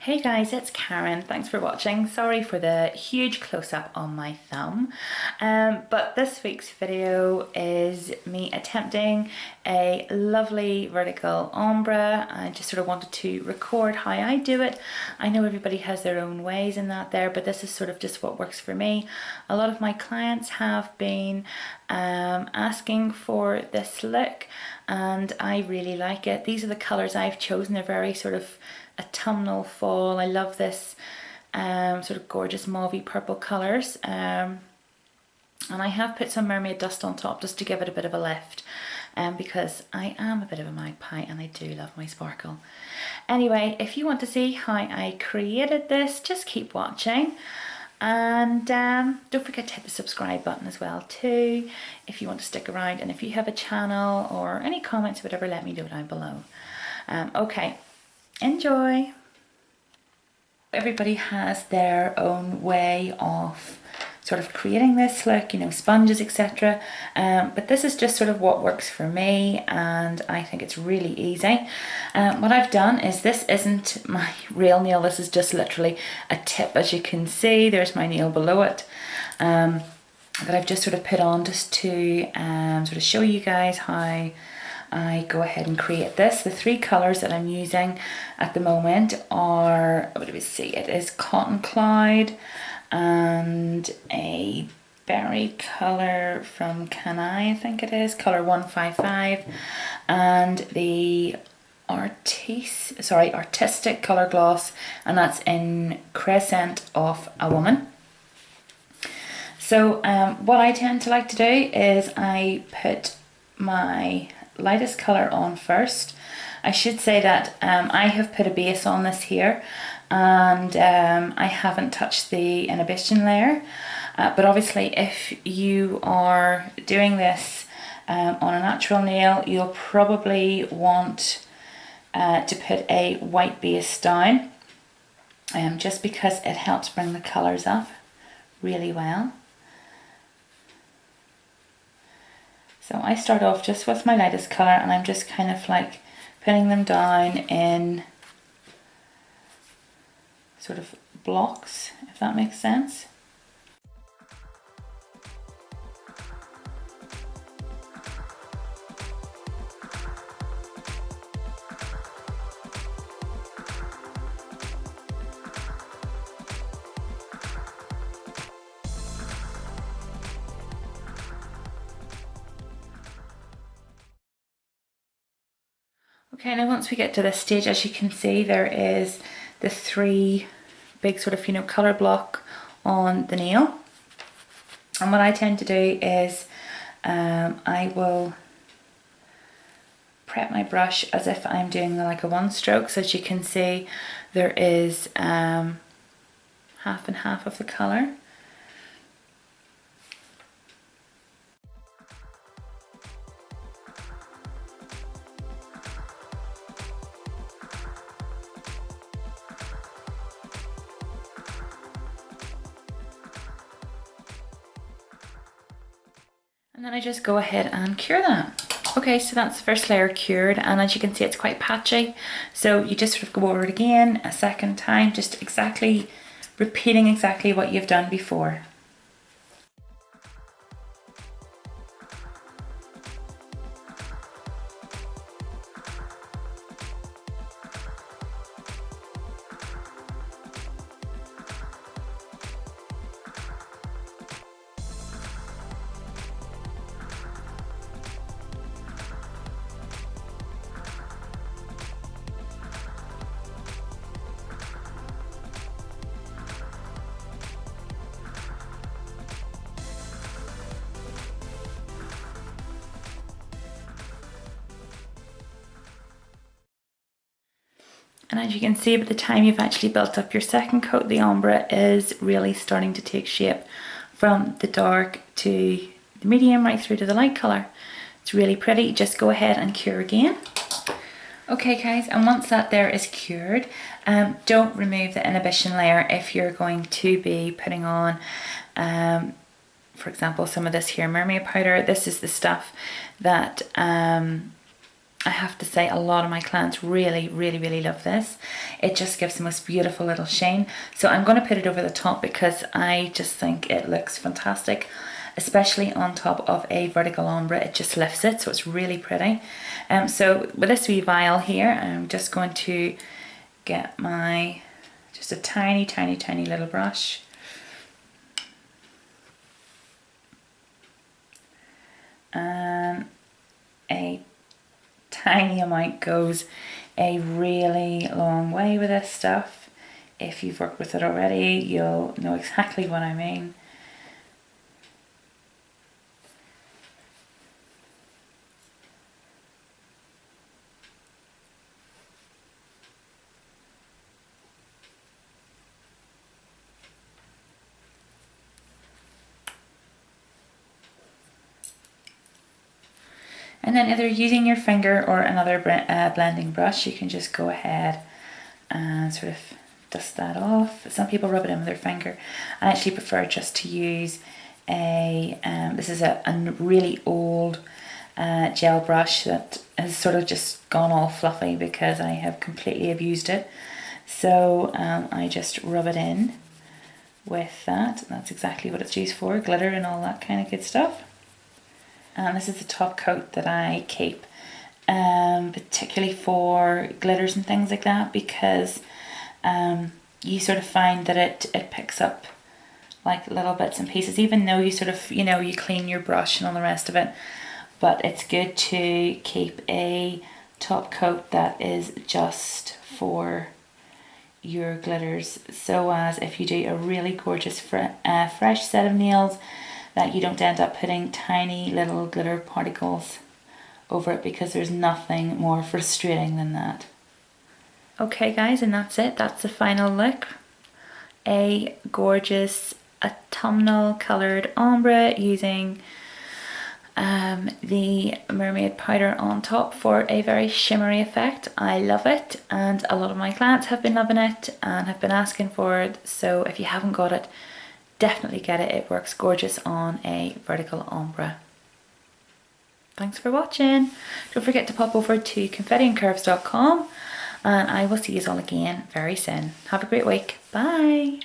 Hey guys, it's Karen. Thanks for watching. Sorry for the huge close-up on my thumb. But this week's video is me attempting a lovely vertical ombre. I just sort of wanted to record how I do it. I know everybody has their own ways in that there, but this is sort of just what works for me. A lot of my clients have been asking for this look and I really like it. These are the colours I've chosen. They're very sort of autumnal fall. I love this sort of gorgeous mauvey purple colours, and I have put some Mermaid Dust on top just to give it a bit of a lift, because I am a bit of a magpie and I do love my sparkle. Anyway, if you want to see how I created this, just keep watching. And don't forget to hit the subscribe button as well too if you want to stick around, and if you have a channel or any comments or whatever, let me know down below. Okay, enjoy. Everybody has their own way of sort of creating this look, you know, sponges, etc. But this is just sort of what works for me, and I think it's really easy. What I've done is, this isn't my real nail, this is just literally a tip. As you can see, there's my nail below it, that I've just sort of put on just to sort of show you guys how I go ahead and create this. The three colours that I'm using at the moment are, what do we see, it is Cotton Cloud and a berry colour from Canai, I think it is, colour 155, and the artistic colour gloss, and that's in Crescent of a Woman. So what I tend to like to do is I put my lightest colour on first. I should say that I have put a base on this here, and I haven't touched the inhibition layer, but obviously if you are doing this on a natural nail, you'll probably want to put a white base down, just because it helps bring the colours up really well. So I start off just with my lightest colour, and I'm just kind of like putting them down in sort of blocks, if that makes sense. Okay, now once we get to this stage, as you can see, there is the three big sort of, you know, colour block on the nail. And what I tend to do is I will prep my brush as if I'm doing like a one stroke. So as you can see, there is half and half of the colour. And then I just go ahead and cure that. Okay, so that's the first layer cured, and as you can see, it's quite patchy. So you just sort of go over it again a second time, just exactly repeating exactly what you've done before. And as you can see, by the time you've actually built up your second coat, the ombre is really starting to take shape from the dark to the medium right through to the light colour. It's really pretty. Just go ahead and cure again. Okay guys, and once that there is cured, don't remove the inhibition layer if you're going to be putting on for example some of this here mermaid powder. This is the stuff that I have to say a lot of my clients really love this. It just gives the most beautiful little sheen. So I'm going to put it over the top because I just think it looks fantastic, especially on top of a vertical ombre. It just lifts it, so it's really pretty. So with this wee vial here, I'm just going to get my, just a tiny little brush. And a tiny amount goes a really long way with this stuff. If you've worked with it already, you'll know exactly what I mean. And then either using your finger or another blending brush, you can just go ahead and sort of dust that off. Some people rub it in with their finger. I actually prefer just to use a, this is a really old gel brush that has sort of just gone all fluffy because I have completely abused it. So I just rub it in with that. That's exactly what it's used for, glitter and all that kind of good stuff. And this is the top coat that I keep, particularly for glitters and things like that, because you sort of find that it picks up like little bits and pieces, even though you sort of, you know, you clean your brush and all the rest of it. But it's good to keep a top coat that is just for your glitters, so as if you do a really gorgeous fresh set of nails, that you don't end up putting tiny little glitter particles over it, because there's nothing more frustrating than that. Okay guys, and that's it. That's the final look. A gorgeous autumnal coloured ombre using the mermaid powder on top for a very shimmery effect. I love it, and a lot of my clients have been loving it and have been asking for it. So if you haven't got it, definitely get it. It works gorgeous on a vertical ombre. Thanks for watching. Don't forget to pop over to confettiandcurves.com, and I will see you all again very soon. Have a great week. Bye.